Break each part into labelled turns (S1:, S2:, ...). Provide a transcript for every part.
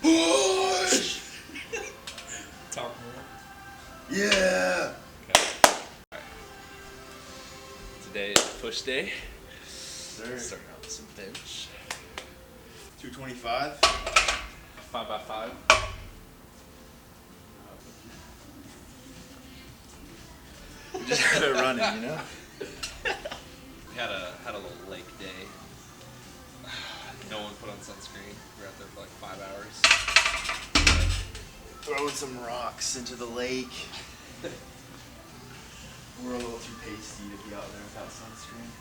S1: Push!
S2: Talk more.
S1: Yeah!
S2: Okay. Alright. Today is push day.
S1: Sir.
S2: Starting out with some bench.
S1: 225.
S2: 5x5.
S1: We just have it running, you know?
S2: We had a little lake day. No one put on sunscreen. We were out there for like 5 hours.
S1: Throwing some rocks into the lake. We're a little too pasty to be out there without sunscreen.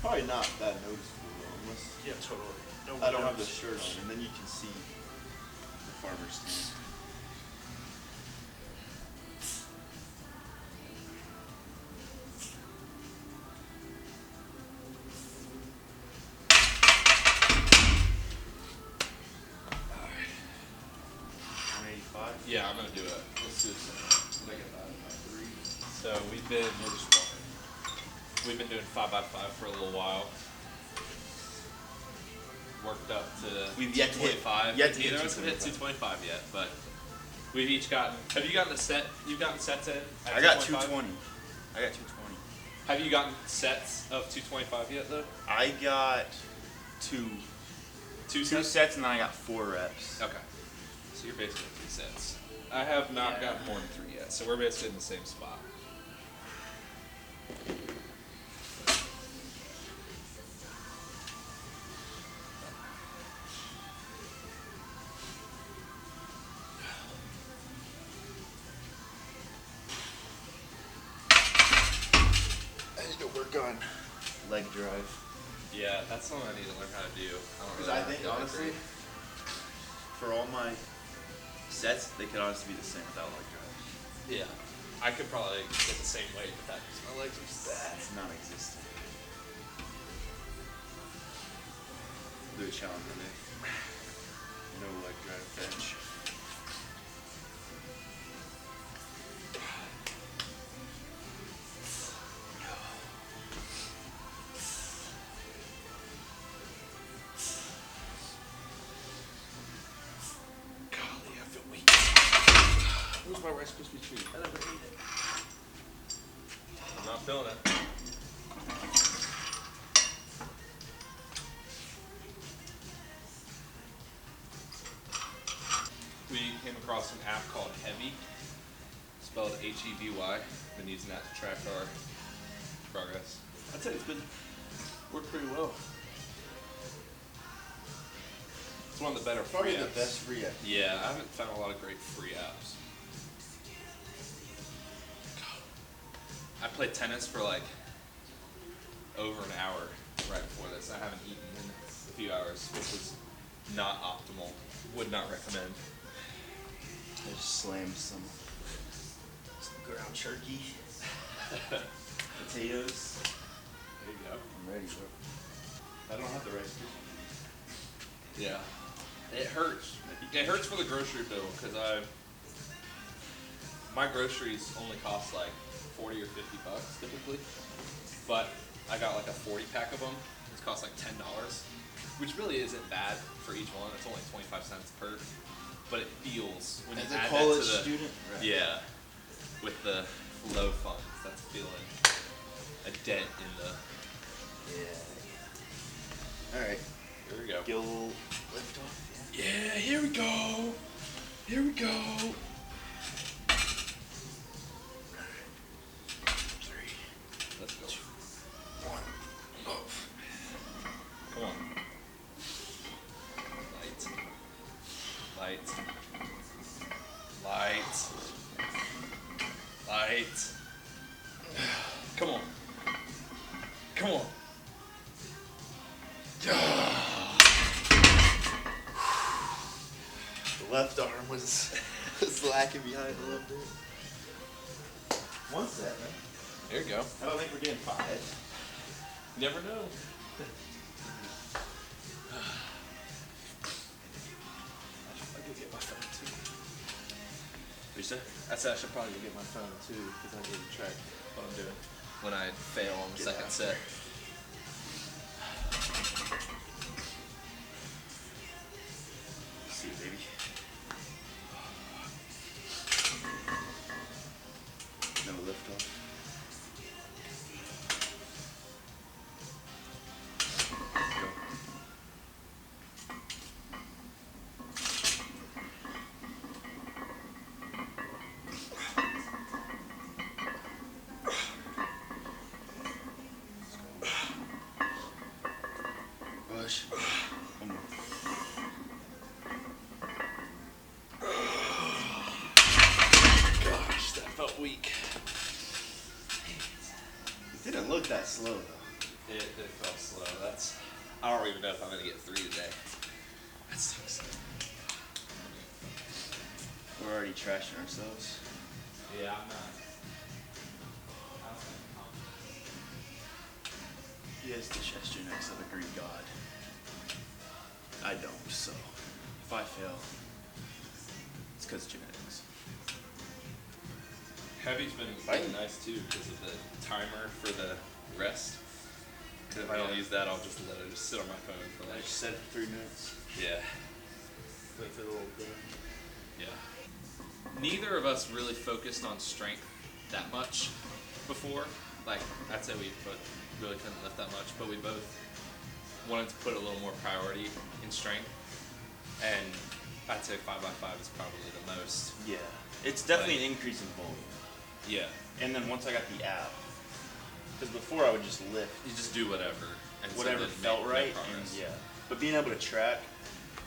S1: Probably not that noticeable though, unless
S2: Totally. No,
S1: I don't have the shirt on, and then you can see the farmer's stand.
S2: Yeah, I'm gonna do it. Let's do some. Make it 5x3. So we've been doing 5x5 for a little while. Worked up to
S1: We've yet to hit
S2: 225.
S1: yet to hit
S2: Neither of us have hit 225 yet, but we've each gotten. Have you gotten a set? You've gotten sets in?
S1: I got 220. I got 220.
S2: Have you gotten sets of 225 yet though?
S1: I got two sets, and then I got 4 reps.
S2: Okay. So you're basically 3 sets. I have not gotten more than 3 yet, so we're basically in the same spot.
S1: I need to work on leg drive.
S2: Yeah, that's something I need to learn how to do.
S1: Because I think honestly, for all my sets, they could honestly be the same without leg drive.
S2: Yeah. I could probably get the same weight with that because my legs are sad.
S1: It's non-existent. Do a challenge Monday. No leg drive bench.
S2: Golly, I feel weak. Where's my Rice Krispie treat? I never ate it. I'm not feeling it. We came across an app called Heavy, spelled H-E-V-Y. Been using that to track our progress. I'd say it's been worked pretty well. It's one of the better
S1: Probably
S2: free
S1: the
S2: apps.
S1: best free app.
S2: Yeah, I haven't found a lot of great free apps. I played tennis for like over an hour right before this. I haven't eaten in a few hours, which was not optimal. Would not recommend.
S1: I just slammed some ground turkey, potatoes.
S2: There you go.
S1: I'm ready, bro. I don't have the rice.
S2: Yeah. It hurts. It hurts for the grocery bill because my groceries only cost like 40 or 50 bucks typically, but I got like a 40 pack of them. It's cost like $10, which really isn't bad for each one. It's only 25 cents per, but it feels when
S1: As
S2: you
S1: a
S2: add
S1: college
S2: that to the
S1: student, right.
S2: yeah, with the low funds, that's feeling a dent in the.
S1: Yeah. All right.
S2: Here we go.
S1: Get a little lift off.
S2: Yeah, here we go. Here we go.
S1: 3,
S2: Let's go.
S1: 2, 1. Move.
S2: Come on. Light. Light. Light. Light. Come on. Come on.
S1: The left arm was lacking behind a little bit. 1 set, man.
S2: There you go.
S1: I don't think we're getting 5.
S2: You never know. I could get my phone too. What you say? I said I should probably go get my phone too because I need to track what I'm doing when I fail on the second set.
S1: push. One more.
S2: Gosh, that felt weak.
S1: It didn't look that slow though.
S2: It felt slow. I don't even know if I'm gonna get 3 today. That sucks.
S1: We're already trashing ourselves.
S2: Yeah, I'm not.
S1: He has the chestioness of a Greek god. I don't, so if I fail, it's because genetics.
S2: Heavy's been nice too because of the timer for the rest. Because if I don't use that, I'll just let it sit on my phone for like.
S1: Set it for 3 minutes.
S2: Yeah.
S1: Wait for the little thing.
S2: Yeah. Neither of us really focused on strength that much before. Like, I'd say we both really couldn't lift that much, but we both wanted to put a little more priority in strength. And I'd say 5x5 is probably the most.
S1: Yeah. It's definitely an increase in volume.
S2: Yeah.
S1: And then once I got the app, because before I would just lift.
S2: You just do whatever. And
S1: Whatever
S2: so
S1: felt right. And yeah. But being able to track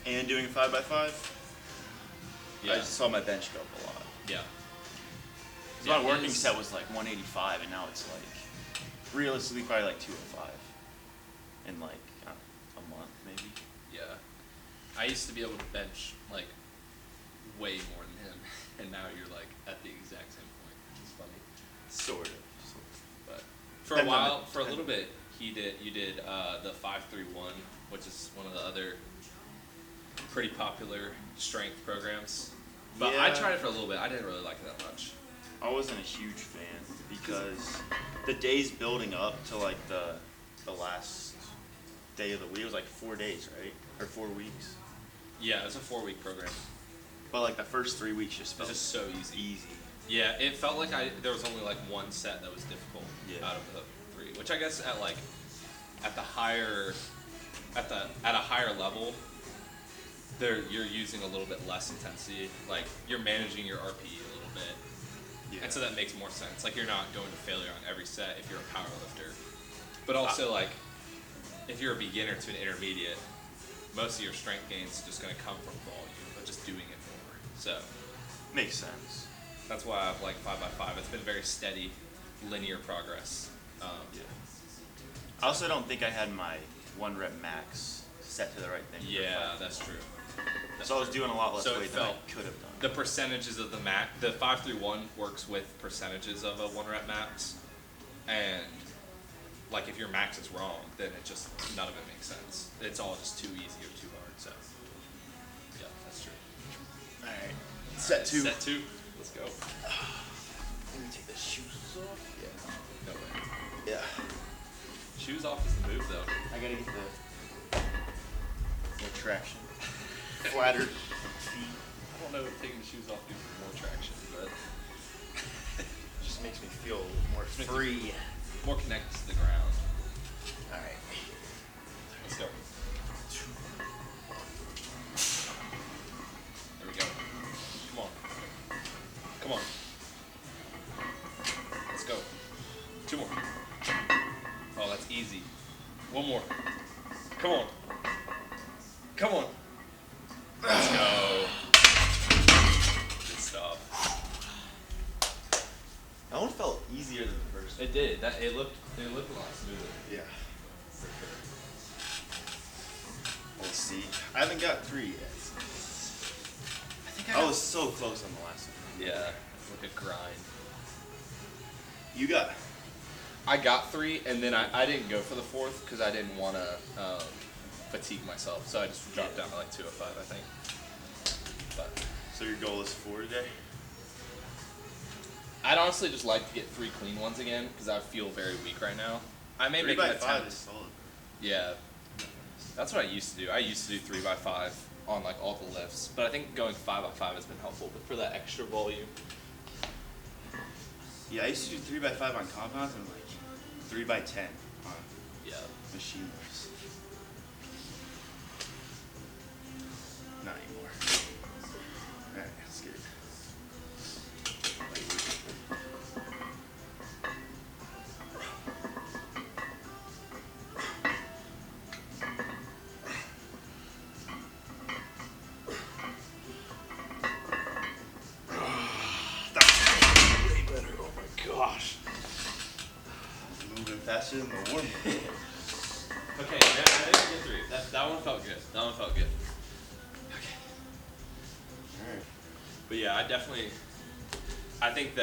S1: and doing a 5x5,
S2: yeah.
S1: I just saw my bench go up a lot.
S2: Yeah.
S1: My working set was like 185, and now it's like realistically probably like 205 in like a month maybe.
S2: Yeah. I used to be able to bench like way more than him, and now you're like at the exact same point, which is funny.
S1: Sort of.
S2: But for a while, for a little bit, you did the 531, which is one of the other pretty popular strength programs. But
S1: yeah.
S2: I tried it for a little bit. I didn't really like it that much.
S1: I wasn't a huge fan because the days building up to like the last day of the week, it was like 4 days, right? Or 4 weeks.
S2: Yeah, it's a 4-week program.
S1: But like the first 3 weeks just felt
S2: just so easy.
S1: Easy.
S2: Yeah, it felt like there was only like one set that was difficult out of the 3, which I guess at a higher level, you're using a little bit less intensity. Like you're managing your RPE a little bit. Yeah. And so that makes more sense. Like you're not going to failure on every set if you're a power lifter. But also like if you're a beginner to an intermediate, most of your strength gains are just going to come from volume, but just doing it more. So
S1: makes sense.
S2: That's why I've like 5x5. It's been very steady, linear progress.
S1: Yeah. I also don't think I had my 1 rep max set to the right thing.
S2: Yeah, that's true.
S1: So I was doing a lot less weight than I could have done.
S2: The percentages of the 531 works with percentages of a 1 rep max, and like if your max is wrong, then none of it makes sense. It's all just too easy or too hard. So yeah, that's true.
S1: All right, set 2.
S2: Set 2. Let's go.
S1: Let me take the shoes off.
S2: Yeah. No way.
S1: Yeah.
S2: Shoes off is the move though.
S1: I gotta get the more traction. Flatter feet.
S2: I don't know if taking the shoes off gives you more traction, but
S1: it just makes me feel more free.
S2: More connected to the ground.
S1: Alright.
S2: Let's go. There we go. Come on. Come on. Let's go. 2 more. Oh, that's easy. 1 more. Come on. Come on. Let's go. Good stuff.
S1: That one felt easier than the first one.
S2: It did. It looked a lot smoother.
S1: Yeah. For sure. Let's see. I haven't got 3 yet. I think I was so close on the last one.
S2: Yeah. It's like a grind.
S1: You got?
S2: I got 3, and then I didn't go for the 4th because I didn't want to fatigue myself, so I just dropped down to like 205, I think. But
S1: so your goal is 4 today?
S2: I'd honestly just like to get 3 clean ones again because I feel very weak right now. I may make an attempt.
S1: 3x5 is solid.
S2: Yeah, that's what I used to do. I used to do 3x5 on like all the lifts, but I think going 5x5 has been helpful. But for that extra volume.
S1: Yeah, I used to do 3x5 on compounds and like 3x10 on machine lifts. Not anymore. Alright, let's get it.
S2: That one felt good. That one felt good. Okay.
S1: Alright.
S2: But yeah, I think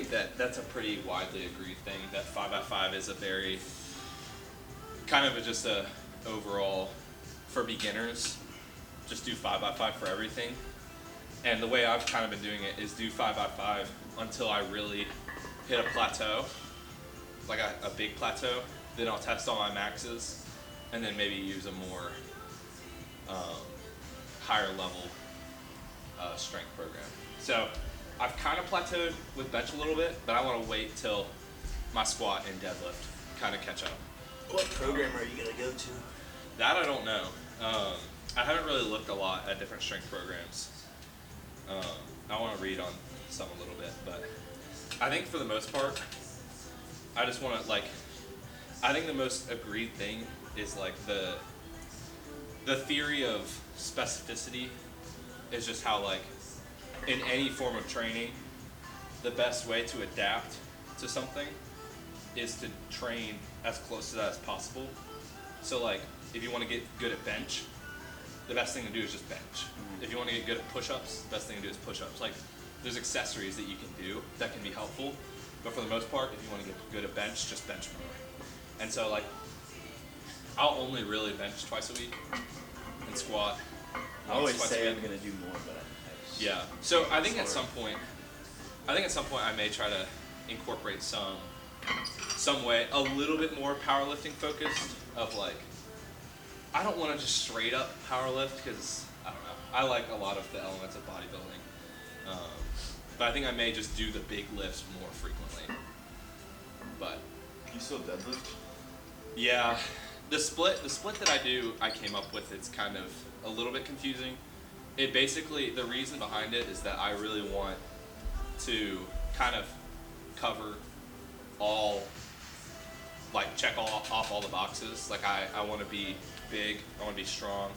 S2: that that's a pretty widely agreed thing, that 5x5 is a very kind of just a overall for beginners, just do 5x5 for everything. And the way I've kind of been doing it is do 5x5 until I really hit a plateau, like a big plateau. Then I'll test all my maxes, and then maybe use a more higher level strength program. So I've kind of plateaued with bench a little bit, but I want to wait till my squat and deadlift kind of catch up.
S1: What program are you gonna go to?
S2: That I don't know. I haven't really looked a lot at different strength programs. I want to read on some a little bit, but I think for the most part, I just want to I think the most agreed thing is like the theory of specificity is just how like in any form of training, the best way to adapt to something is to train as close to that as possible. So like if you want to get good at bench, the best thing to do is just bench. Mm-hmm. If you want to get good at push-ups, the best thing to do is push-ups. Like there's accessories that you can do that can be helpful, but for the most part, if you want to get good at bench, just bench more. And so like I'll only really bench twice a week and squat.
S1: I always say I'm gonna do more, but
S2: yeah. So I think at some point I may try to incorporate some way a little bit more powerlifting focused of like, I don't want to just straight up powerlift because I don't know. I like a lot of the elements of bodybuilding, but I think I may just do the big lifts more frequently. But
S1: you still deadlift?
S2: Yeah, the split that I do, I came up with. It's kind of a little bit confusing. It basically, the reason behind it is that I really want to kind of cover all, like check off all the boxes. Like I want to be big, I want to be strong,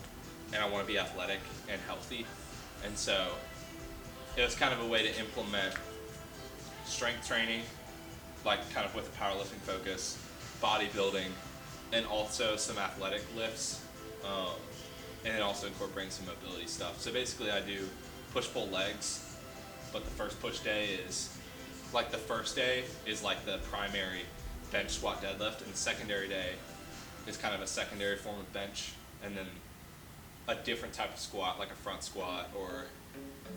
S2: and I want to be athletic and healthy. And so it was kind of a way to implement strength training, like kind of with a powerlifting focus, bodybuilding, and also some athletic lifts, and then also incorporating some mobility stuff. So basically I do push-pull legs, but the first push day is, like the first day is like the primary bench, squat, deadlift, and the secondary day is kind of a secondary form of bench, and then a different type of squat, like a front squat or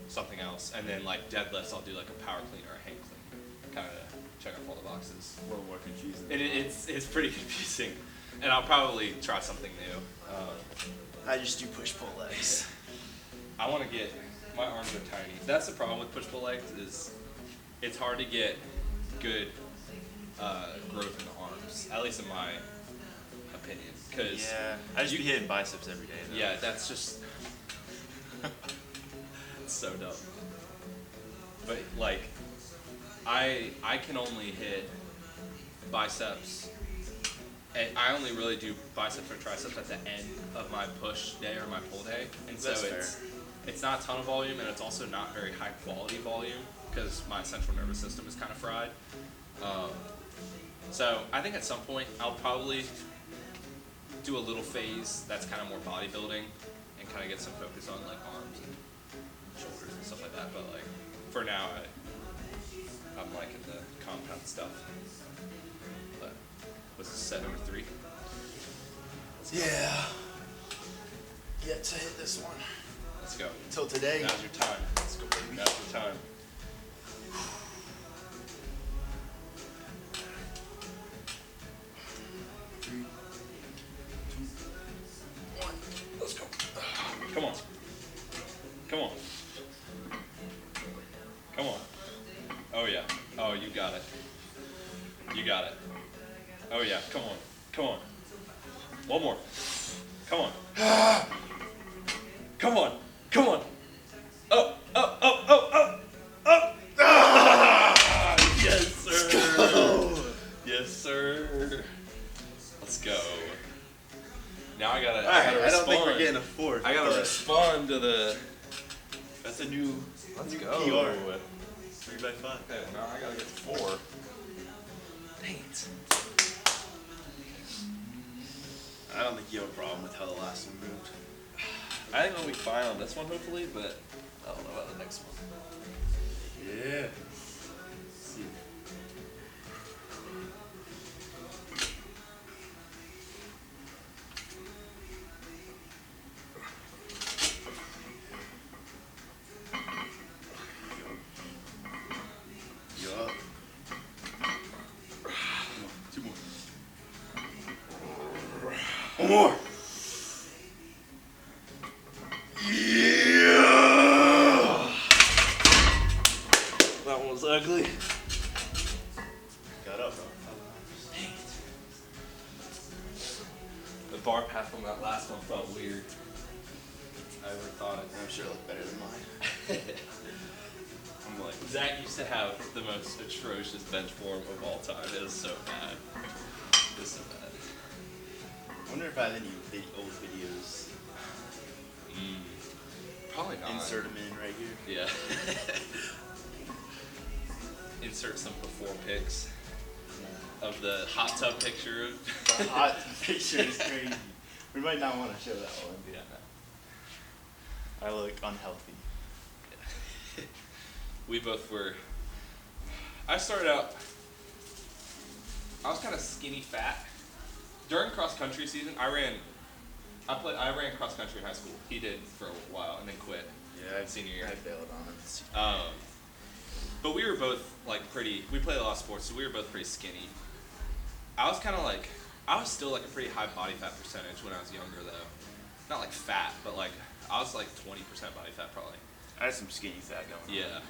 S2: something else. And then like deadlifts, I'll do like a power clean or a hang clean, kind of check off all the boxes.
S1: A little more confusing.
S2: It's pretty confusing, and I'll probably try something new.
S1: I just do push-pull legs.
S2: I want to get, my arms are tiny. That's the problem with push-pull legs, is it's hard to get good growth in the arms, at least in my opinion. Cause
S1: yeah, I just be hitting biceps every day though.
S2: Yeah, that's just it's so dumb. But like I can only hit biceps, and I only really do biceps or triceps at the end of my push day or my pull day, and so it's not a ton of volume, and it's also not very high quality volume because my central nervous system is kind of fried. So I think at some point I'll probably do a little phase that's kind of more bodybuilding and kind of get some focus on like arms and shoulders and stuff like that. But like for now, I'm liking the compound stuff. But what's this, set number 3?
S1: Yeah. Yet to hit this one.
S2: Let's go.
S1: Until today.
S2: Now's your time. Let's go, baby. Now's your time. Come on. Come on. Come on. Oh yeah. Oh, you got it. You got it. Oh yeah. Come on. Come on. One more. Come on. Come on. Come on. Oh, oh, oh, oh, oh, oh. Ah! Yes, sir.
S1: Let's go.
S2: Yes, sir. Let's go. Now I gotta
S1: I
S2: respond.
S1: don't think we're getting a 4th.
S2: I gotta respond to the.
S1: That's a new
S2: Let's
S1: new
S2: go.
S1: PR. 3x5.
S2: Okay, now I gotta get to 4. Dang it.
S1: I don't think you have a problem with how the last one moved.
S2: I think I'll be fine on this one, hopefully, but I don't know about the next one.
S1: Yeah. Let's see. Yup. Come on, 2 more. One more. Yeah.
S2: That one was ugly.
S1: Got up, bro.
S2: The bar path on that last one felt weird. I never thought it.
S1: I'm sure it looked better than mine.
S2: I'm like, Zach used to have the most atrocious bench form of all time. It was so bad. It was so bad.
S1: I wonder if I have any old videos.
S2: Probably not.
S1: Insert them in right here.
S2: Yeah. Insert some before pics of the hot tub picture.
S1: The hot picture is crazy. We might not want to show that one.
S2: Yeah.
S1: I look unhealthy.
S2: We both were. I started out. I was kind of skinny fat. During cross country season, I ran cross country in high school. He did for a while and then quit.
S1: Yeah,
S2: senior year.
S1: I bailed on him.
S2: But we were both like we played a lot of sports, so we were both pretty skinny. I was still like a pretty high body fat percentage when I was younger though. Not like fat, but like I was like 20% body fat probably.
S1: I had some skinny fat going on.
S2: Yeah.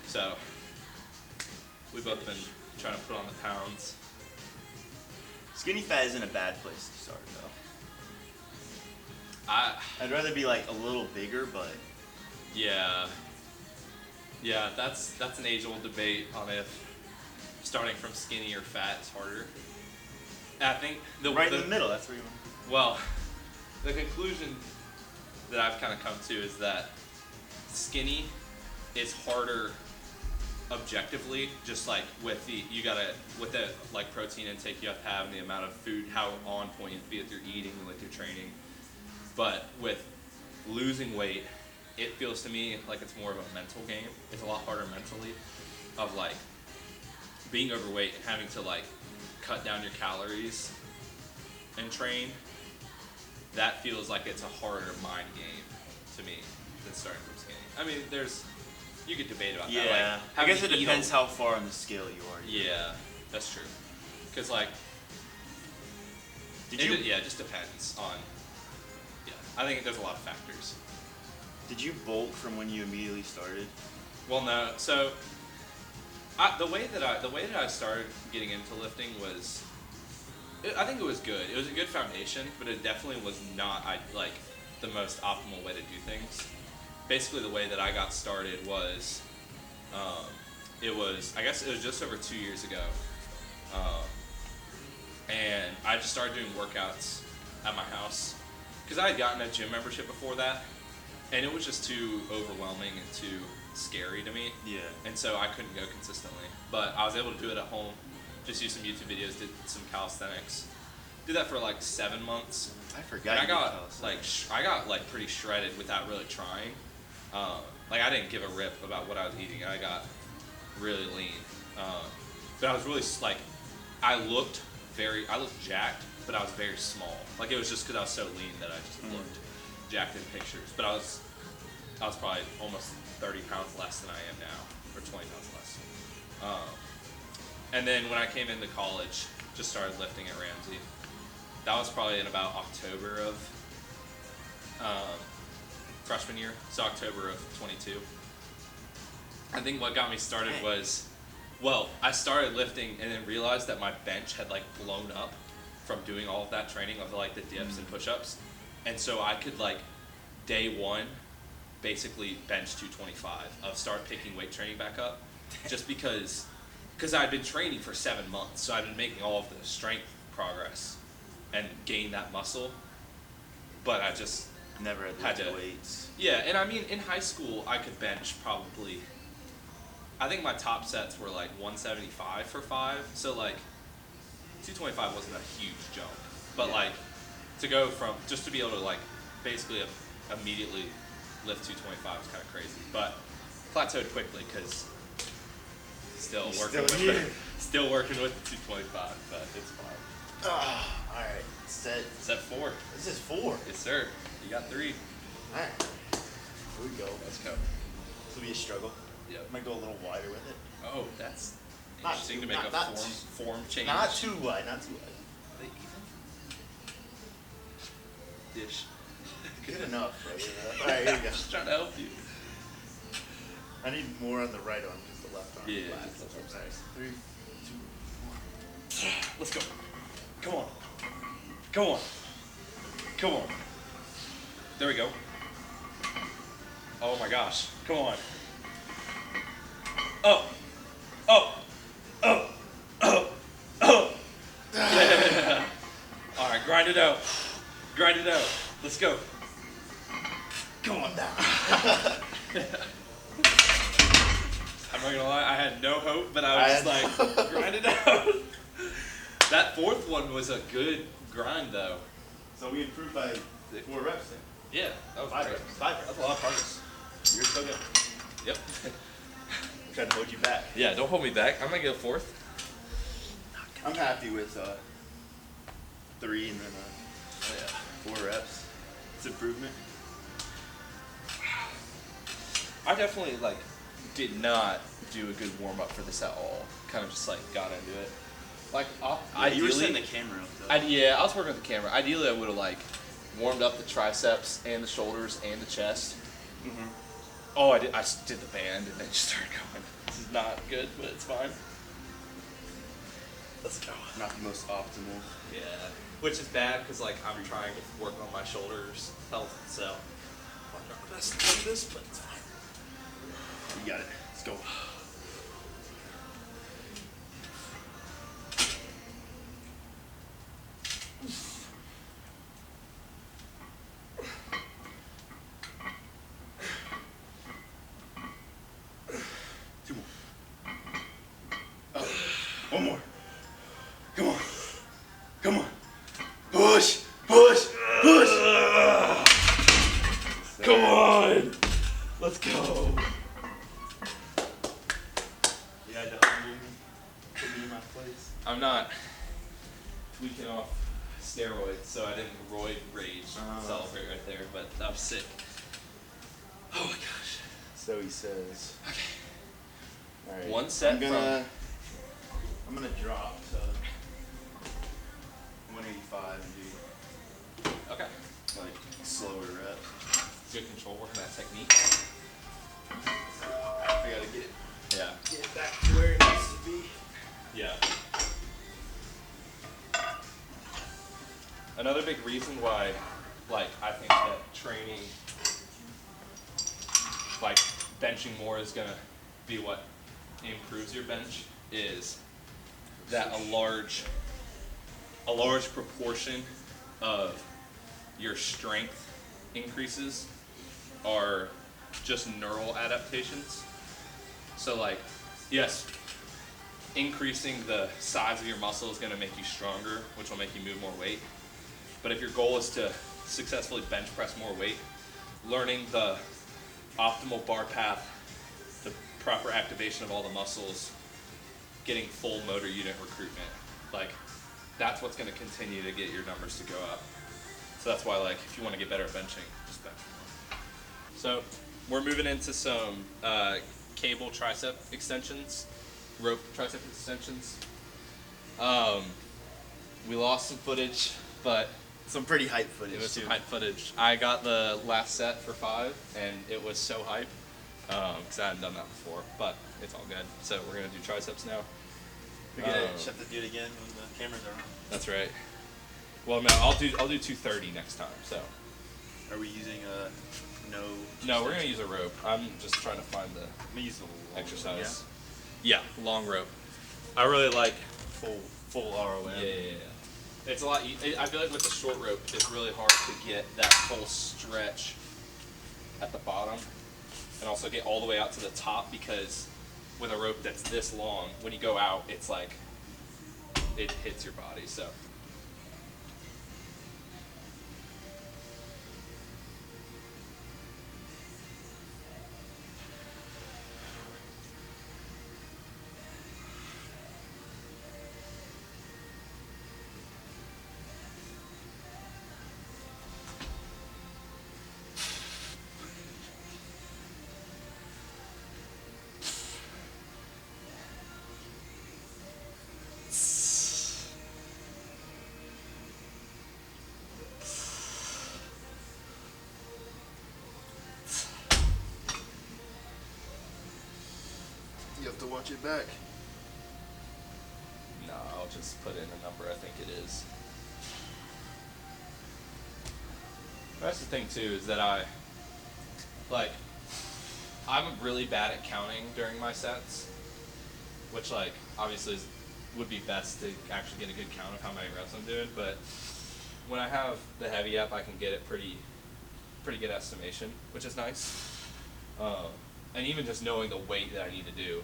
S2: So we've both been trying to put on the pounds.
S1: Skinny fat isn't a bad place to start though. I'd rather be like a little bigger, but
S2: yeah, that's an age-old debate on if starting from skinny or fat is harder. I think
S1: in the middle. That's where you want.
S2: Well, the conclusion that I've kind of come to is that skinny is harder objectively, just like with the like protein intake you have to have and the amount of food, how on point you have to be with your eating and with your training. But with losing weight, it feels to me like it's more of a mental game. It's a lot harder mentally, of like being overweight and having to like cut down your calories and train. That feels like it's a harder mind game to me than starting from skinny. I mean, you could debate about that.
S1: Yeah,
S2: Like,
S1: I guess it depends how far on the scale you are.
S2: Yeah, that's true. Because like, it just depends on. Yeah, I think there's a lot of factors.
S1: Did you bulk from when you immediately started?
S2: Well, no. So, the way that I started getting into lifting was, I think it was good. It was a good foundation, but it definitely was not the most optimal way to do things. Basically, the way that I got started was, I guess it was just over 2 years ago, and I just started doing workouts at my house because I had gotten a gym membership before that, and it was just too overwhelming and too scary to me.
S1: Yeah.
S2: And so I couldn't go consistently, but I was able to do it at home. Just used some YouTube videos, did some calisthenics, did that for like 7 months.
S1: I forgot.
S2: And I got pretty shredded without really trying. Like I didn't give a rip about what I was eating. I got really lean, but I was really I looked jacked, but I was very small. Like it was just because I was so lean that I just looked jacked in pictures. But I was probably almost 30 pounds less than I am now, or 20 pounds less. And then when I came into college, just started lifting at Ramsey. That was probably in about October of freshman year, so October of 22. I think what got me started was, I started lifting and then realized that my bench had like blown up from doing all of that training of like the dips and push-ups. And so I could like day one basically bench 225 of start picking weight training back up just because I'd been training for 7 months. So I'd been making all of the strength progress and gain that muscle, but I just
S1: never had to weights.
S2: Yeah, and I mean in high school I could bench probably, I think my top sets were like 175 for 5, so like 225 wasn't a huge jump, but like to go from just to be able to like basically immediately lift 225 is kind of crazy, but plateaued quickly because still working with the 225, but it's fine.
S1: All right, set
S2: 4.
S1: This is 4.
S2: Yes, sir. You got 3.
S1: All right, here we go.
S2: Let's go.
S1: This will be a struggle.
S2: Yep.
S1: I might go a little wider with it.
S2: Oh, that's
S1: Not
S2: interesting
S1: too-
S2: to make
S1: not-
S2: a
S1: not
S2: form change.
S1: Not too wide, not too wide.
S2: Are they even? Dish.
S1: Good enough, right? All right, here we go.
S2: Just trying to help you.
S1: I need more on the right arm, just the left arm.
S2: Yeah,
S1: flat.
S2: just left arm.
S1: Nice. 3, 2, 1.
S2: Let's go. Come on. Come on. Come on. There we go. Oh my gosh. Come on. Oh. Oh. Oh. Oh. Oh. Yeah. All right, grind it out. Grind it out. Let's go.
S1: Come on down.
S2: I'm not gonna lie, I had no hope, but I was just like, grind it out. That 4th one was a good grind though.
S1: So we improved by 4 reps then.
S2: Yeah, that was
S1: 5
S2: great.
S1: reps. 5 reps.
S2: That's a lot of progress.
S1: You're still good.
S2: Yep.
S1: I'm trying to hold you back.
S2: Yeah, don't hold me back. I'm gonna go 4th.
S1: I'm happy with 3 and then 4 reps. It's improvement.
S2: I definitely like did not do a good warm up for this at all. Kind of just like got into it. Like
S1: You were setting
S2: ideally,
S1: the camera up though.
S2: I was working with the camera. Ideally, I would have like warmed up the triceps and the shoulders and the chest.
S1: Mm-hmm.
S2: Oh, I did the band and then just started going. This is not good, but it's fine. Let's go.
S1: Not the most optimal.
S2: Yeah, which is bad because like I'm trying to work on my shoulders health, so I'm not the best at this, but it's fine.
S1: You got it. Let's go. Two more. One more. Come on. Come on. Push. Push. Push.
S2: Come on, let's go.
S1: You had to humble me. Put me in my place.
S2: I'm not tweaking off steroids, so I didn't roid rage celebrate right there, but that was sick. Oh my gosh.
S1: So he says.
S2: Okay.
S1: All right.
S2: One set
S1: I'm gonna drop to 185 and do
S2: Okay.
S1: like slower reps.
S2: Good control working that technique.
S1: I gotta get
S2: Yeah.
S1: it back to where it needs to be.
S2: Yeah. Another big reason why, like, I think that training, like, benching more is gonna be what improves your bench is that a large proportion of your strength increases are just neural adaptations. So like, yes, increasing the size of your muscle is going to make you stronger, which will make you move more weight. But if your goal is to successfully bench press more weight, learning the optimal bar path, the proper activation of all the muscles, getting full motor unit recruitment, like that's what's going to continue to get your numbers to go up. So that's why, like, if you want to get better at benching, just bench more. So we're moving into some cable tricep extensions, rope tricep extensions. We lost some footage, but
S1: Some pretty hype footage
S2: it was
S1: too.
S2: some hype footage. I got the last set for 5, and it was so hype because I hadn't done that before. But it's all good. So we're gonna do triceps now.
S1: We're gonna just have to do it again when the cameras are on.
S2: That's right. Well, no, I'll do 230 next time. So.
S1: Are we using no?
S2: No, we're gonna use a rope. I'm just trying to find the
S1: I'm gonna use the long
S2: exercise. Yeah, long rope. I really like.
S1: full ROM.
S2: Yeah. It's a lot. I feel like with the short rope, it's really hard to get that full stretch at the bottom, and also get all the way out to the top because with a rope that's this long, when you go out, it's like it hits your body. So
S3: have to watch it back.
S2: No, I'll just put in a number I think it is. That's the thing too, is that I'm really bad at counting during my sets, which obviously would be best to actually get a good count of how many reps I'm doing, but when I have the heavy up, I can get it pretty good estimation, which is nice. And even just knowing the weight that I need to do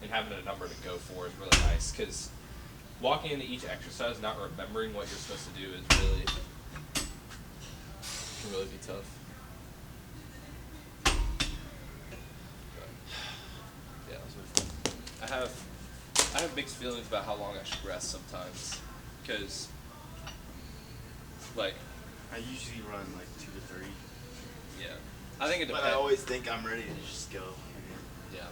S2: and having a number to go for is really nice, because walking into each exercise not remembering what you're supposed to do is can really be tough. But, yeah, it was really fun. I have mixed feelings about how long I should rest sometimes, because
S1: I usually run 2 to 3.
S2: yeah, I think it depends.
S1: But I always think I'm ready to just go again.
S2: Yeah,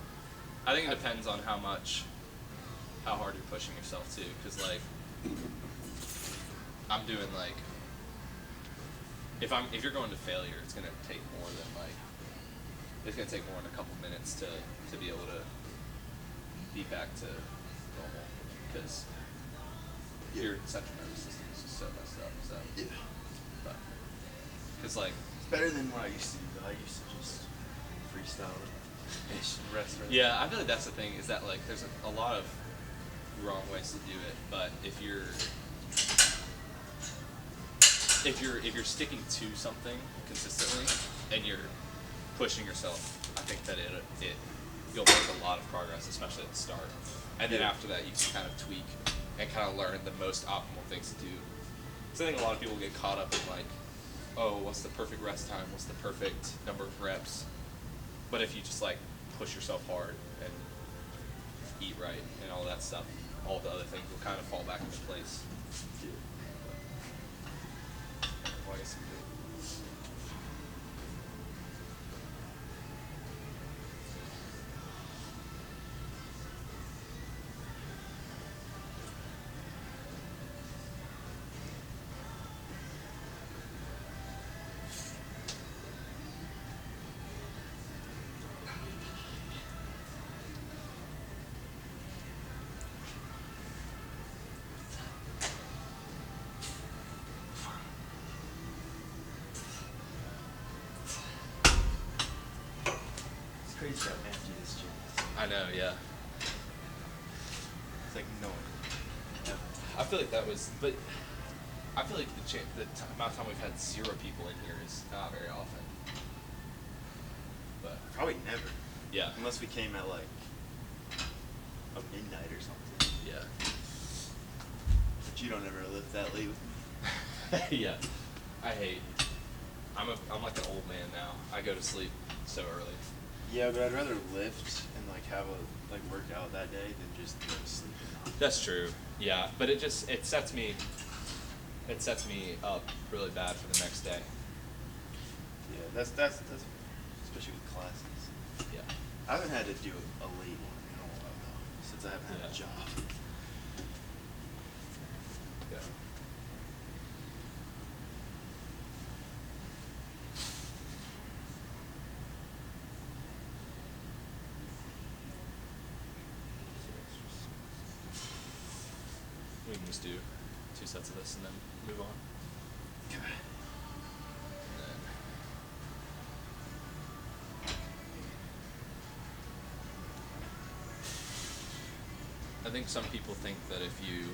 S2: I think it depends on how hard you're pushing yourself too, because I'm doing if you're going to failure, it's gonna take more than it's gonna take more than a couple minutes to be able to be back to normal, because your central nervous system is just so messed up. So
S1: Yeah.
S2: but because
S1: It's better than what I used to do, though. I used to just freestyle it. And just rest.
S2: yeah, I feel like that's the thing, is that there's a lot of wrong ways to do it, but if you're sticking to something consistently and you're pushing yourself, I think that you'll make a lot of progress, especially at the start. And then after that, you can kind of tweak and kind of learn the most optimal things to do. So I think a lot of people get caught up in oh, what's the perfect rest time? What's the perfect number of reps? But if you just push yourself hard and eat right and all that stuff, all the other things will kind of fall back into place.
S1: Yeah.
S2: Well, I guess you do.
S1: Crazy how empty this gym is.
S2: I know, yeah.
S1: It's no one.
S2: I feel like that was, but I feel like the amount of time we've had 0 people in here is not very often. But
S1: Probably never.
S2: yeah,
S1: Unless we came at a midnight or something.
S2: yeah,
S1: But you don't ever live that late with me.
S2: yeah. I'm like an old man now. I go to sleep so early.
S1: Yeah, but I'd rather lift and have a work out that day than just go to sleep and not.
S2: That's true. Yeah, but it sets me up really bad for the next day.
S1: Yeah, that's especially with classes.
S2: Yeah.
S1: I haven't had to do a late one in a while though, since I haven't had a job.
S2: Yeah. We can just do 2 sets of this and then move on.
S1: Okay.
S2: And then I think some people think that if you,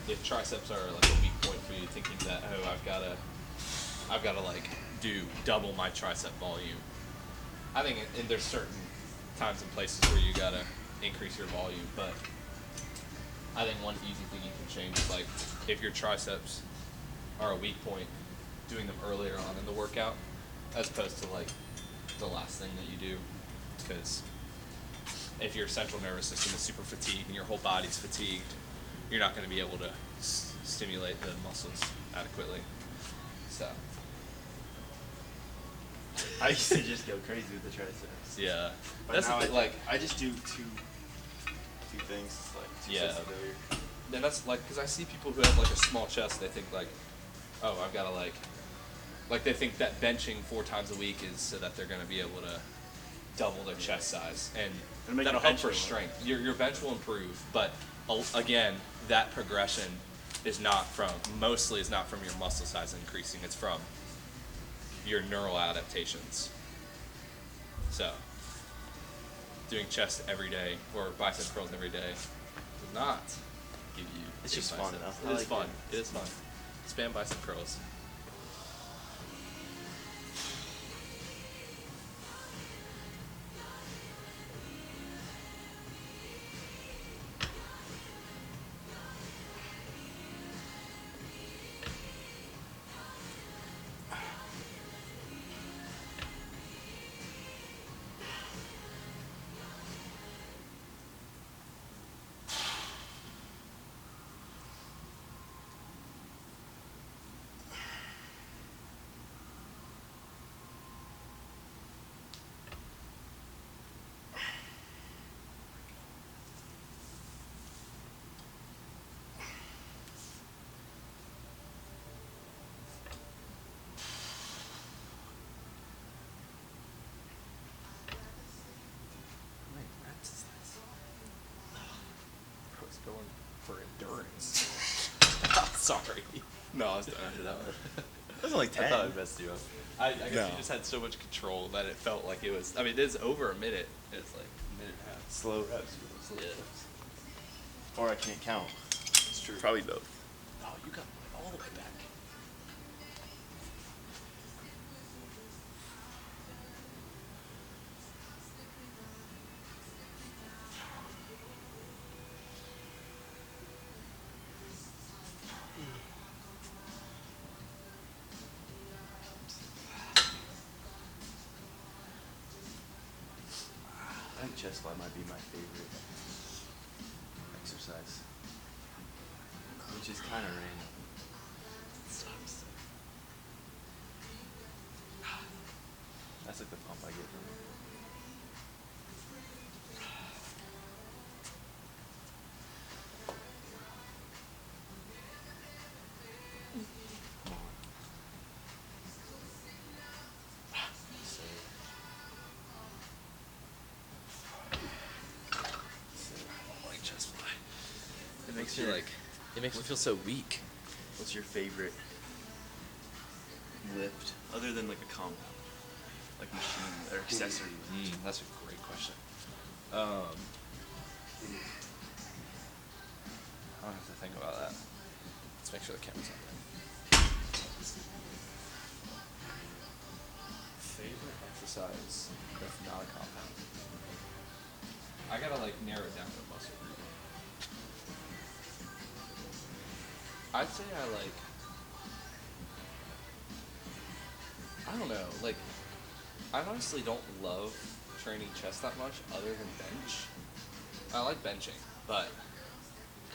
S2: if triceps are a weak point for you, thinking that, oh, I've gotta do double my tricep volume. I think and there's certain times and places where you gotta increase your volume, but I think one easy thing you can change is if your triceps are a weak point, doing them earlier on in the workout as opposed to the last thing that you do, because if your central nervous system is super fatigued and your whole body's fatigued, you're not going to be able to stimulate the muscles adequately. So
S1: I used to just go crazy with the triceps.
S2: yeah,
S1: But
S2: that's
S1: now
S2: the thing,
S1: I just do two things, two
S2: Yeah.
S1: sets of failure.
S2: and that's because I see people who have a small chest, they think oh, I've got to they think that benching 4 times a week is so that they're going to be able to double their chest size, and
S1: It'll make
S2: that'll
S1: your
S2: help
S1: bench
S2: for
S1: lower.
S2: strength. Your bench will improve, but again, that progression is not from your muscle size increasing. It's from your neural adaptations. So, doing chest every day or bicep curls every day does not give you.
S1: It's
S2: big
S1: just fun,
S2: biceps.
S1: though. I
S2: It is
S1: like
S2: fun.
S1: it.
S2: It is fun. Spam bicep curls. Going for endurance. Sorry. No, I was done after that one.
S1: It was only 10.
S2: I thought I messed you up. I guess
S1: No.
S2: you just had so much control that it felt like it was. I mean, it is over a minute. It's like a minute and a half.
S1: Slow reps.
S2: Yeah.
S1: Or I can't count.
S2: It's true.
S1: Probably both.
S2: Oh, you got all the way back.
S1: I think chest fly might be my favorite exercise, which is kind of random.
S2: Sucks.
S1: That's like the pump I get from it. Come on. So,
S2: I like chest fly. It
S1: makes
S2: makes me
S1: your-
S2: like. It makes me feel so weak.
S1: what's your favorite lift other than like a compound, like machine or accessory lift?
S2: That's a great question. I don't have to think about that. Let's make sure the camera's on. Favorite exercise that's not a compound. I gotta like narrow it down to a muscle group. I'd say I don't know, like, I honestly don't love training chest that much other than bench. I like benching, but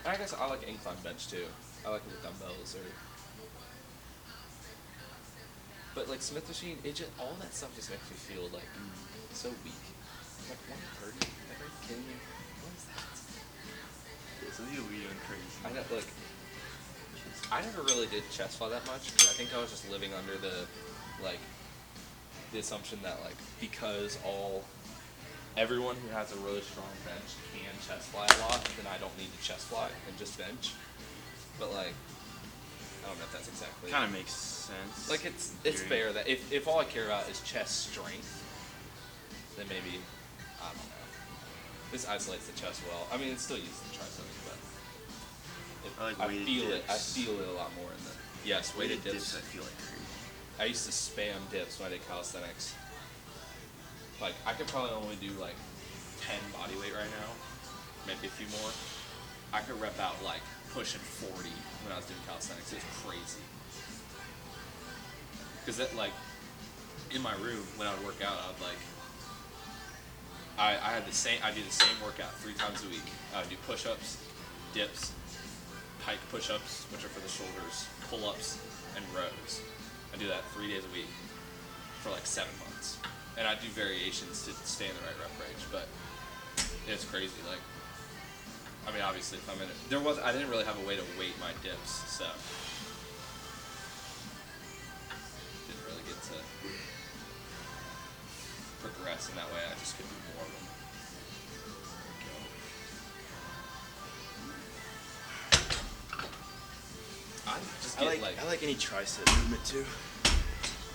S2: I guess I like incline bench too. I like it with dumbbells but like Smith machine, all that stuff just makes me feel like so weak. Like 130? Like, are you kidding me? What is that?
S1: Yeah, so these are weird and crazy.
S2: I never really did chest fly that much. I think I was just living under the assumption that like because everyone who has a really strong bench can chest fly a lot, then I don't need to chest fly and just bench. But like, I don't know if that's exactly.
S1: Kind of makes sense.
S2: Like it's fair that if all I care about is chest strength, then maybe I don't know. This isolates the chest well. I mean, it still uses the triceps, but
S1: I like
S2: I
S1: weighted
S2: feel it. I
S1: dips.
S2: feel it a lot more in the weighted dips.
S1: I feel like crazy.
S2: I used to spam dips when I did calisthenics. Like I could probably only do like 10 body weight right now, maybe a few more. I could rep out like pushing 40 when I was doing calisthenics. It was crazy. Cause that like in my room when I would work out, I would like I do the same workout 3 times a week. I would do push-ups, dips, pike push-ups, which are for the shoulders, pull-ups, and rows. I do that 3 days a week for like 7 months. And I do variations to stay in the right rep range, but it's crazy. Like, I mean, obviously, if I'm in it, I didn't really have a way to weight my dips, so didn't really get to progress legs, and that way I just could do more of them. I just get
S1: I like any tricep movement too.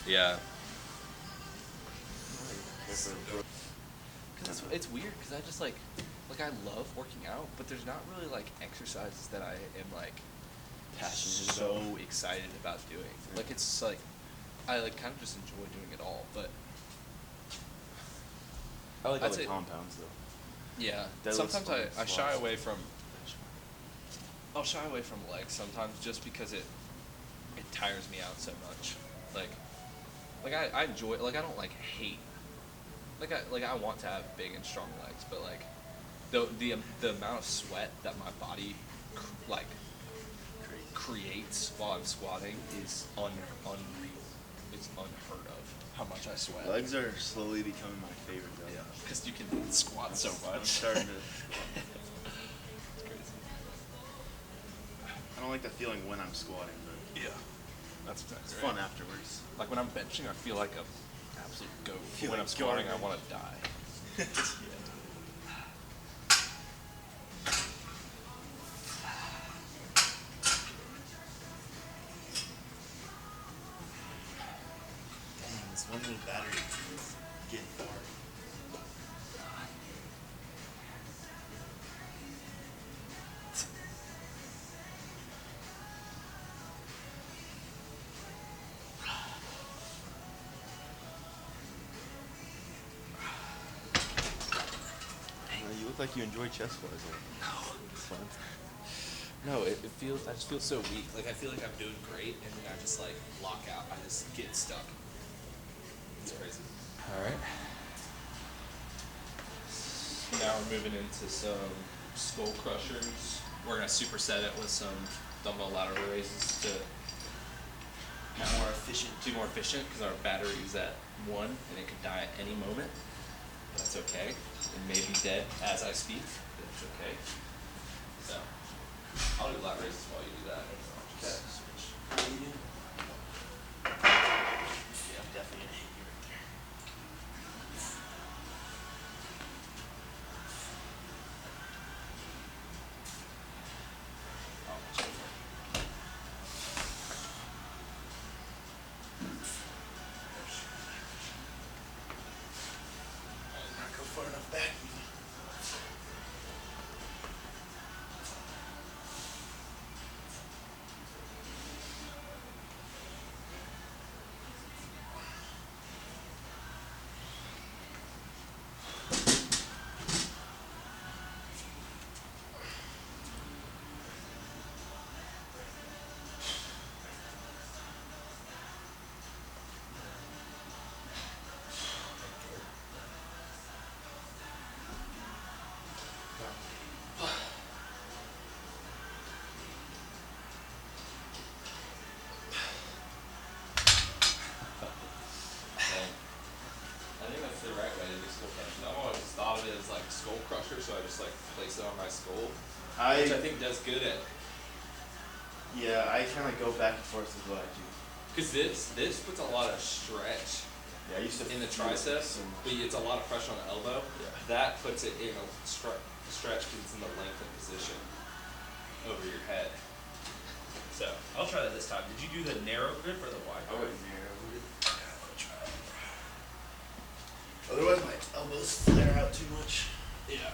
S2: Yeah. Cause it's weird because I just like I love working out, but there's not really like exercises that I am like passionate so excited about doing. Like it's like I like kind of just enjoy doing it all, but
S1: I like all
S2: I'd
S1: the
S2: say-
S1: compounds though.
S2: yeah.
S1: Deadlifts,
S2: Sometimes I
S1: squats.
S2: shy away from I'll shy away from legs sometimes just because it tires me out so much. Like I enjoy like I don't like hate like I want to have big and strong legs, but like the amount of sweat that my body like creates while I'm squatting is unreal. It's unheard of how much I sweat.
S1: Legs are slowly becoming my favorite though.
S2: Yeah, because you can squat so
S1: I'm
S2: much.
S1: starting to.
S2: It's crazy.
S1: I don't like the feeling when I'm squatting, but
S2: Yeah, that's exactly
S1: it's
S2: right.
S1: fun afterwards.
S2: Like when I'm benching, I feel like an absolute goat.
S1: Feel
S2: When
S1: like
S2: I'm squatting, I
S1: garbage.
S2: want to die.
S1: Dang, this one little battery is getting hard. You look like you enjoy chest flies.
S2: No.
S1: It's fun.
S2: No, it feels. I just feel so weak. Like I feel like I'm doing great, and then I just like lock out. I just get stuck. It's crazy. All right. Now we're moving into some skull crushers. We're gonna superset it with some dumbbell lateral raises to
S1: More efficient.
S2: be more efficient because our battery's at 1 and it could die at any moment. But that's okay. It may be dead as I speak, but it's okay. So I'll do lat raises while you do that.
S1: Okay, switch. Yeah, I'm definitely gonna hit you right there. Not go far enough back even.
S2: I think that's the right way to do skull crushers. I've always thought of it as like skull crusher, so I just like place it on my skull, which I think does good at.
S1: Yeah, I kind of go back and forth with what I do.
S2: Cause this puts a lot of stretch
S1: Yeah, I used to
S2: in the
S1: feel it
S2: triceps,
S1: so much.
S2: but it's a lot of pressure on the elbow.
S1: Yeah.
S2: That puts it in a stretch because it's in the lengthened position over your head. So I'll try that this time. Did you do the narrow grip or the wide
S1: I
S2: grip?
S1: would narrow it. Otherwise, my elbows flare out too much.
S2: Yeah.